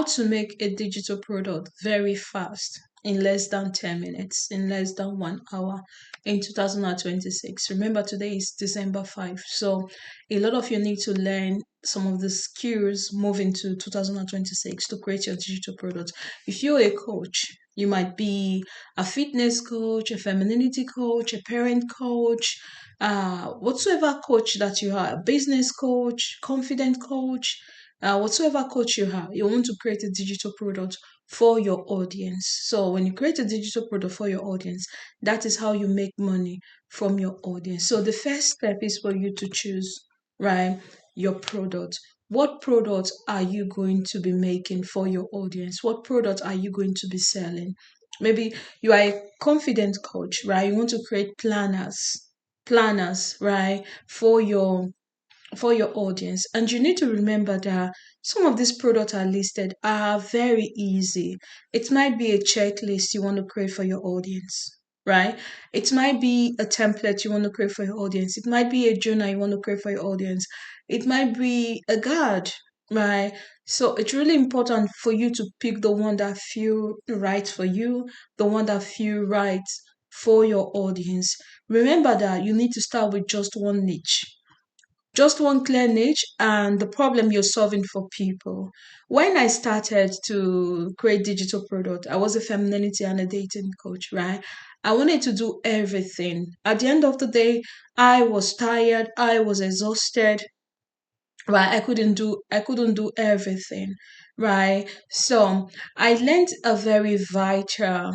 to make a digital product very fast in less than 10 minutes, in less than 1 hour in 2026. Remember, today is December 5. So a lot of you need to learn some of the skills moving to 2026 to create your digital product. If you're a coach, you might be a fitness coach, a femininity coach, a parent coach, whatsoever coach that you are, a business coach, confident coach, whatsoever coach you have, you want to create a digital product for your audience. So when you create a digital product for your audience, that is how you make money from your audience. So the first step is for you to choose, right, your product. What product are you going to be making for your audience? What product are you going to be selling? Maybe you are a confident coach, right? You want to create planners, right, for your audience. And you need to remember that some of these products are listed are very easy. It might be a checklist you want to create for your audience, right? It might be a template you want to create for your audience. It might be a journal you want to create for your audience. It might be a guide, right? So it's really important for you to pick the one that feel right for you, the one that feel right for your audience. Remember that you need to start with just one niche, just one clear niche and the problem you're solving for people. When I started to create digital product, I was a femininity and a dating coach, right? I wanted to do everything. At the end of the day, I was tired, I was exhausted, right? I couldn't do everything, right? So I learned a very vital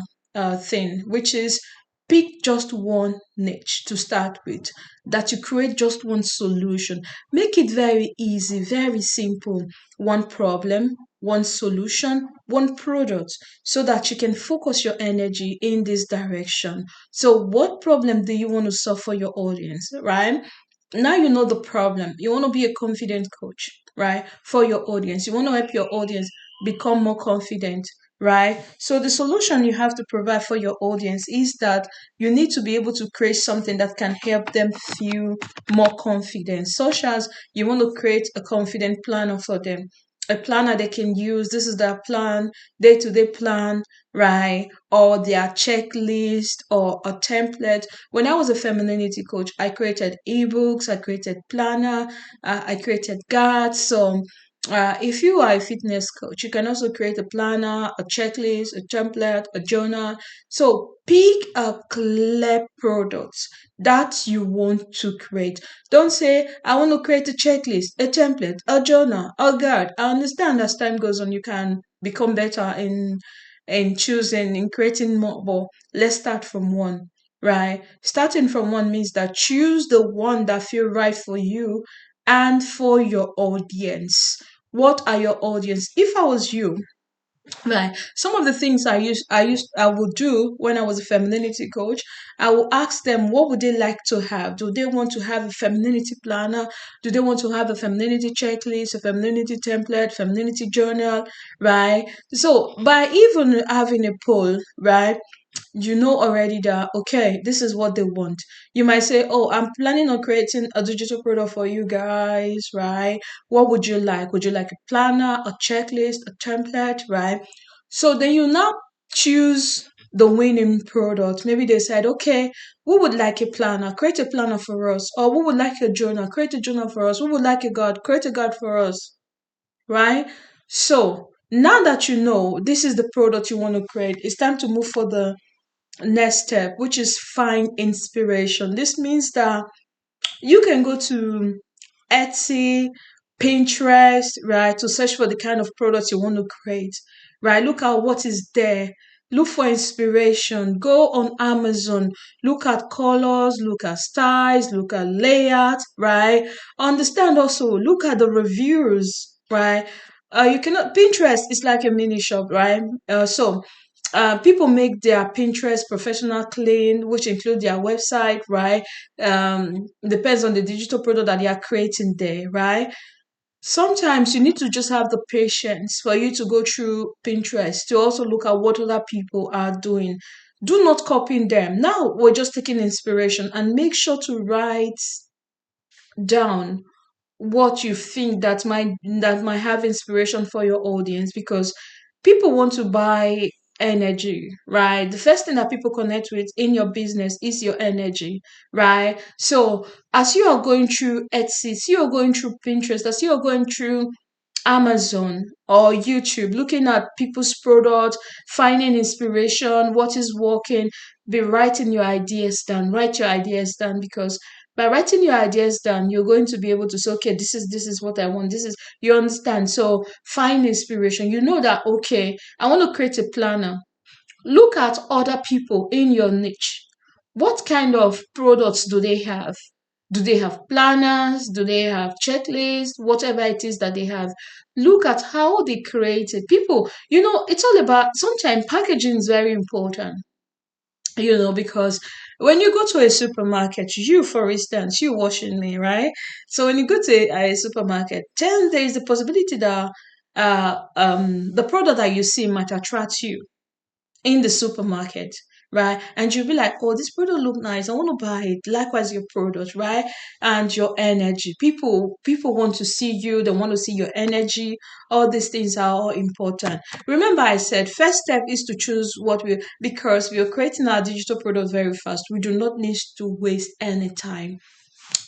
thing, which is pick just one niche to start with, that you create just one solution. Make it very easy, very simple. One problem, one solution, one product, so that you can focus your energy in this direction. So what problem do you want to solve for your audience, right? Now you know the problem. You want to be a confident coach, right? For your audience. You want to help your audience become more confident, right? So the solution you have to provide for your audience is that you need to be able to create something that can help them feel more confident, such as you want to create a confident planner for them, a planner they can use. This is their plan, day-to-day plan, right? Or their checklist or a template. When I was a femininity coach, I created ebooks, I created planner, I created guides. So if you are a fitness coach, you can also create a planner, a checklist, a template, a journal. So pick a clear product that you want to create. Don't say, I want to create a checklist, a template, a journal, a guide. I understand as time goes on, you can become better in choosing, in creating more, but let's start from one, right? Starting from one means that choose the one that feel right for you and for your audience. What are your audience? If I was you, right, some of the things I would do when I was a femininity coach, I will ask them what would they like to have. Do they want to have a femininity planner? Do they want to have a femininity checklist, a femininity template, femininity journal, right? So by even having a poll, right, you know already that okay, this is what they want. You might say, oh, I'm planning on creating a digital product for you guys, right? What would you like? Would you like a planner, a checklist, a template, right? So then you now choose the winning product. Maybe they said, okay, we would like a planner, create a planner for us. Or we would like a journal, create a journal for us. We would like a guide, create a guide for us, right? So now that you know this is the product you want to create, it's time to move for the next step, which is find inspiration. This means that you can go to Etsy, Pinterest, right, to search for the kind of products you want to create, right? Look at what is there. Look for inspiration. Go on Amazon. Look at colors, look at styles, look at layout, right? Understand also, look at the reviews, right? You cannot, Pinterest is like a mini shop, right? People make their Pinterest professional clean, which include their website, right? Depends on the digital product that they are creating there, right? Sometimes you need to just have the patience for you to go through Pinterest to also look at what other people are doing. Do not copy them. Now we're just taking inspiration, and make sure to write down what you think that might have inspiration for your audience, because people want to buy energy, right? The first thing that people connect with in your business is your energy, right? So as you are going through Etsy, as you are going through Pinterest, as you are going through Amazon or YouTube, looking at people's products, finding inspiration, what is working, be writing your ideas down. Write your ideas down, because by writing your ideas down, you're going to be able to say, okay, this is what I want. This is, you understand. So find inspiration. You know that, okay, I want to create a planner. Look at other people in your niche. What kind of products do they have? Do they have planners? Do they have checklists? Whatever it is that they have. Look at how they create it. People, it's all about, sometimes packaging is very important, because when you go to a supermarket, you, for instance, you watching me, right? So when you go to a supermarket, then there is the possibility that the product that you see might attract you in the supermarket, right? And you'll be like, oh, this product look nice. I want to buy it. Likewise, your product, right? And your energy. People want to see you. They want to see your energy. All these things are all important. Remember, I said first step is to choose because we are creating our digital product very fast. We do not need to waste any time.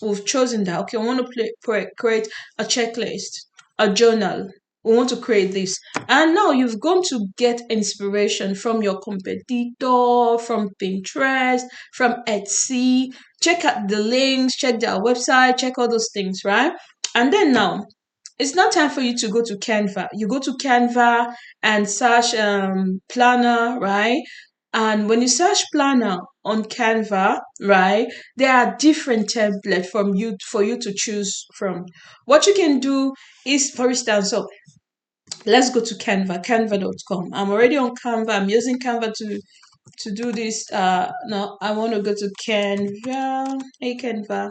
We've chosen that. Okay, I want to create a checklist, a journal. We want to create this. And now you've gone to get inspiration from your competitor, from Pinterest, from Etsy. Check out the links, check their website, check all those things, right? And then now it's not time for you to go to Canva. You go to Canva and search planner, right? And when you search planner on Canva, right, there are different templates for you to choose from. What you can do is, for instance, so let's go to canva.com. I'm already on Canva. I'm using Canva to do this. No, I want to go to Canva. Hey, Canva.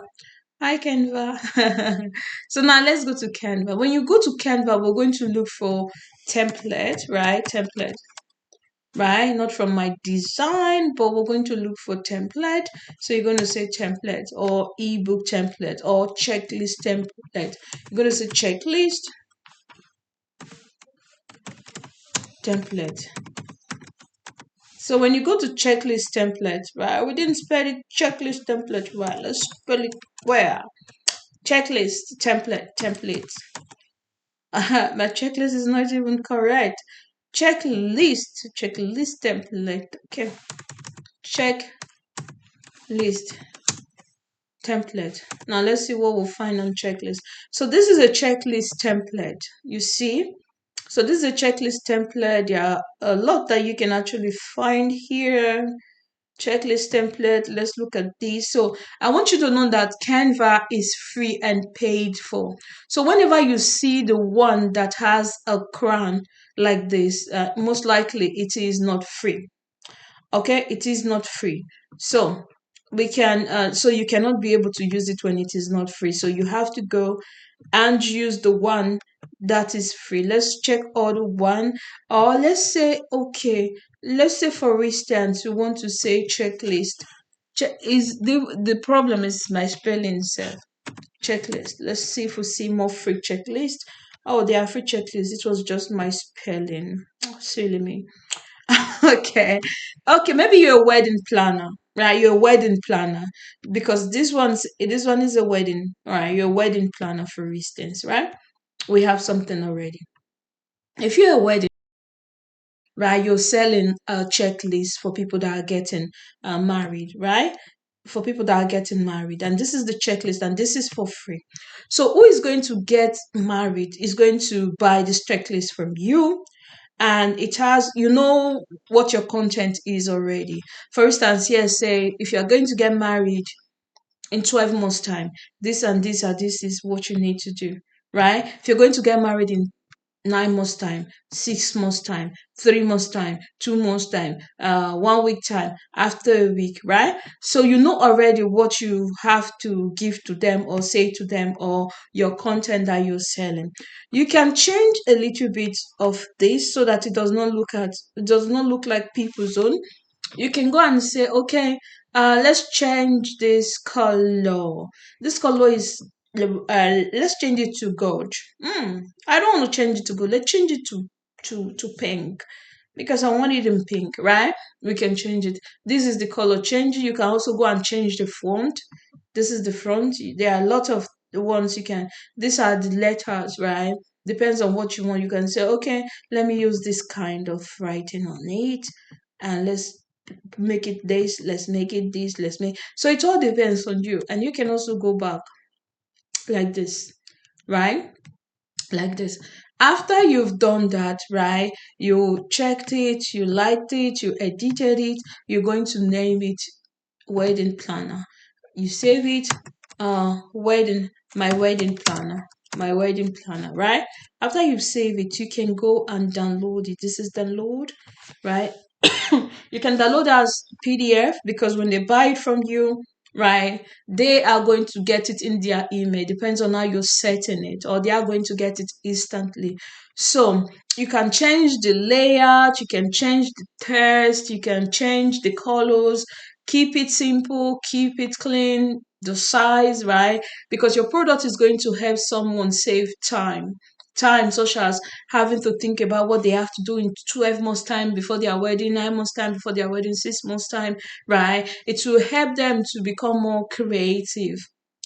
Hi, Canva. So now let's go to Canva. When you go to Canva, we're going to look for template, right? Template, right? Not from my design, but we're going to look for template. So you're going to say template or ebook template or checklist template. You're going to say template. So when you go to checklist template, right? We didn't spell it checklist template right. Let's spell it where? Checklist template. My checklist is not even correct. Checklist template. Okay. Checklist template. Now let's see what we'll find on checklist. So this is a checklist template. You see? So this is a checklist template. There are a lot that you can actually find here. Checklist template. Let's look at this. So I want you to know that Canva is free and paid for. So whenever you see the one that has a crown like this, most likely it is not free. Okay, it is not free. So so you cannot be able to use it when it is not free. So you have to go and use the one that is free. Let's check all the one, or let's say, okay, let's say for instance, we want to say checklist. Is the problem is my spelling itself. Checklist. Let's see if we see more free checklist. Oh, they are free checklist. It was just my spelling. Oh, silly me. Okay, maybe you're a wedding planner, right? You're a wedding planner, because this one is a wedding, right? You're a wedding planner, for instance, right? We have something already. If you're a wedding, right, you're selling a checklist for people that are getting married, right? For people that are getting married, and this is the checklist, and this is for free. So who is going to get married is going to buy this checklist from you, and it has, what your content is already. For instance, here, say if you're going to get married in 12 months time, this and this is what you need to do, right? If you're going to get married in 9 months time, 6 months time, 3 months time, 2 months time, 1 week time, after a week, right? So you know already what you have to give to them or say to them, or your content that you're selling. You can change a little bit of this so that it does not look like people's own. You can go and say, okay, let's change this color. This color is let's change it to gold. I don't want to change it to gold. Let's change it to pink because I want it in pink, right? We can change it. This is the color change. You can also go and change the font. This is the front. There are a lot of ones you can. These are the letters, right? Depends on what you want. You can say, okay, let me use this kind of writing on it, and let's make it this. Let's make it this. Let's make. So it all depends on you, and you can also go back like this, right? Like this. After you've done that, right, you checked it, you liked it, you edited it, you're going to name it wedding planner. You save it, wedding, my wedding planner, right? After you save it, you can go and download it. This is download, right? You can download as PDF because when they buy it from you, right, they are going to get it in their email. Depends on how you're setting it, or they are going to get it instantly. So you can change the layout, you can change the text, you can change the colors, keep it simple, keep it clean, the size, right? Because your product is going to help someone save time such as having to think about what they have to do in 12 months time before their wedding, 9 months time before their wedding, 6 months time, right? It will help them to become more creative,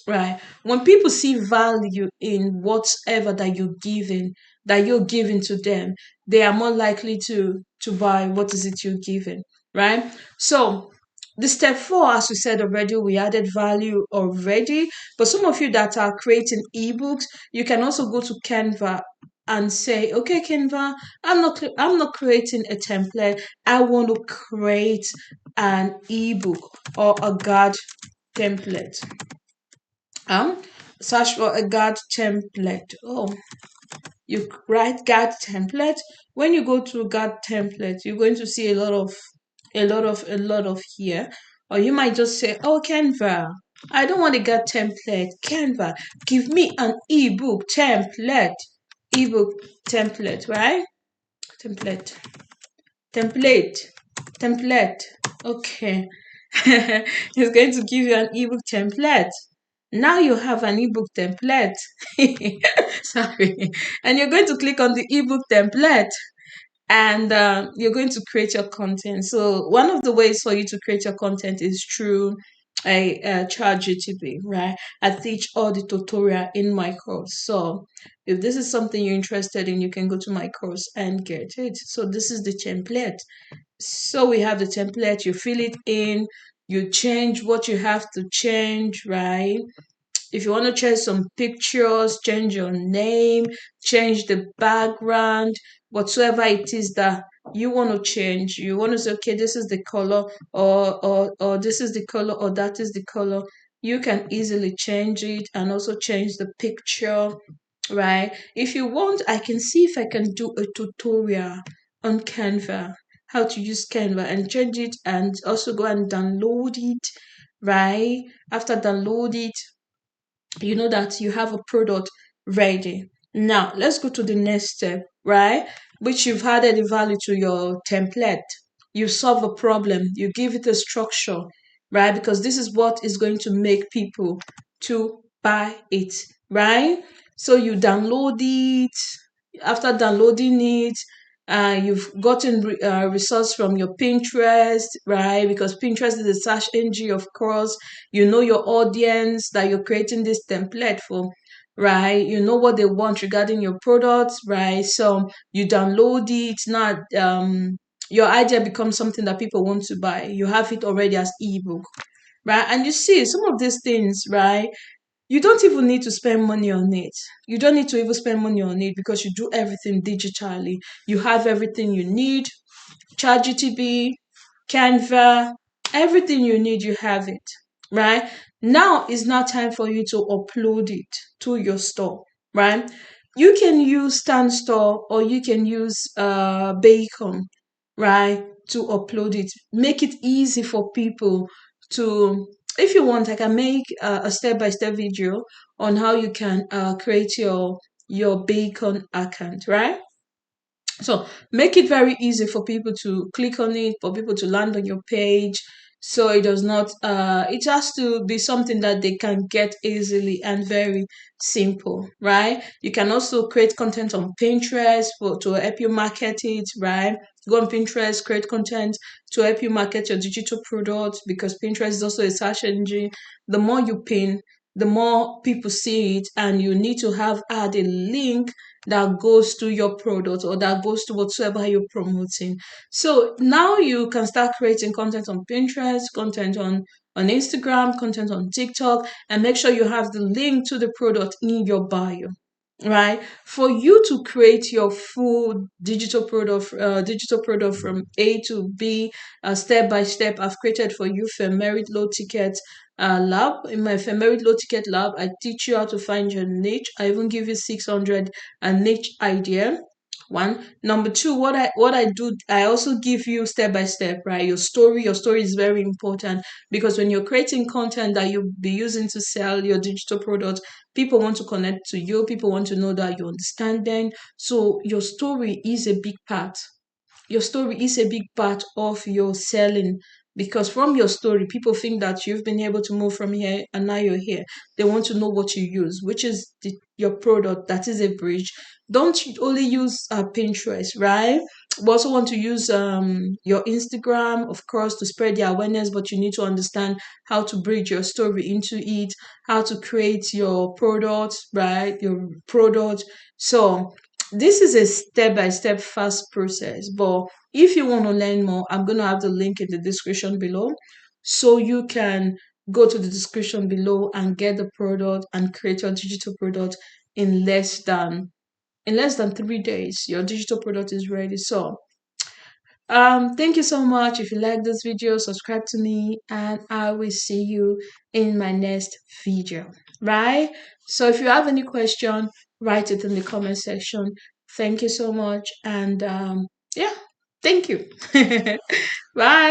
right? When people see value in whatever that you're giving to them, they are more likely to buy what is it you're giving, right? So the step 4, as we said already, we added value already. But some of you that are creating ebooks, you can also go to Canva and say, okay, Canva, I'm not creating a template. I want to create an ebook or a guide template. Um, Search for a guide template. Oh, you write guide template. When you go to guide template, you're going to see a lot of here. Or you might just say, oh, Canva, I don't want a guide template. Canva, give me an ebook template. Ebook template, right? Template, template, template. Okay. It's going to give you an ebook template. Now you have an ebook template. Sorry. And you're going to click on the ebook template, and you're going to create your content. So one of the ways for you to create your content is through a chat GTP, right? I teach all the tutorial in my course. So if this is something you're interested in, you can go to my course and get it. So this is the template. So we have the template, you fill it in, you change what you have to change, right? If you want to change some pictures, change your name, change the background, whatsoever it is that you want to change, you want to say, okay, this is the color, or this is the color, or that is the color, you can easily change it and also change the picture, right? If you want, I can see if I can do a tutorial on Canva, how to use Canva and change it, and also go and download it, right? After download it, you know that you have a product ready. Now, let's go to the next step, right? Which you've added the value to your template. You solve a problem, you give it a structure, right? Because this is what is going to make people to buy it, right? So you download it. After downloading it, you've gotten results from your Pinterest, right? Because Pinterest is a search engine, of course. You know your audience that you're creating this template for, right? You know what they want regarding your products, right? So you download it. Now, your idea becomes something that people want to buy. You have it already as ebook, right? And you see some of these things, right? You don't even need to spend money on it. You don't need to even spend money on it because you do everything digitally. You have everything you need. ChatGTP, Canva, everything you need, you have it, right? Now is not time for you to upload it to your store, right? You can use Stan Store or you can use Bacon, right, to upload it. Make it easy for people to. If you want, I can make a step-by-step video on how you can create your Bacon account, right? So make it very easy for people to click on it, for people to land on your page. So it does not it has to be something that they can get easily and very simple, right? You can also create content on Pinterest for to help you market it, right? Go on Pinterest, create content to help you market your digital products, because Pinterest is also a search engine. The more you pin, the more people see it, and you need to have add a link that goes to your product or that goes to whatsoever you're promoting. So now you can start creating content on Pinterest, content on Instagram, content on TikTok, and make sure you have the link to the product in your bio, right? For you to create your full digital product from A to B, step by step, I've created for you for merit low ticket lab. In my merit low ticket lab, I teach you how to find your niche. I even give you 600 a niche idea. One. Number two, what I do, I also give you step by step, right? Your story is very important, because when you're creating content that you'll be using to sell your digital product, people want to connect to you, people want to know that you understand them. So your story is a big part of your selling, because from your story, people think that you've been able to move from here and now you're here. They want to know what you use, which is your product. That is a bridge. Don't only use Pinterest, right? We also want to use your Instagram, of course, to spread the awareness, but you need to understand how to bridge your story into it, how to create your product, right? Your product. So this is a step by step fast process, but if you want to learn more, I'm going to have the link in the description below, so you can go to the description below and get the product and create your digital product in less than 3 days. Your digital product is ready. So thank you so much. If you like this video, subscribe to me, and I will see you in my next video, right? So if you have any question, write it in the comment section. Thank you so much, and yeah, thank you. Bye.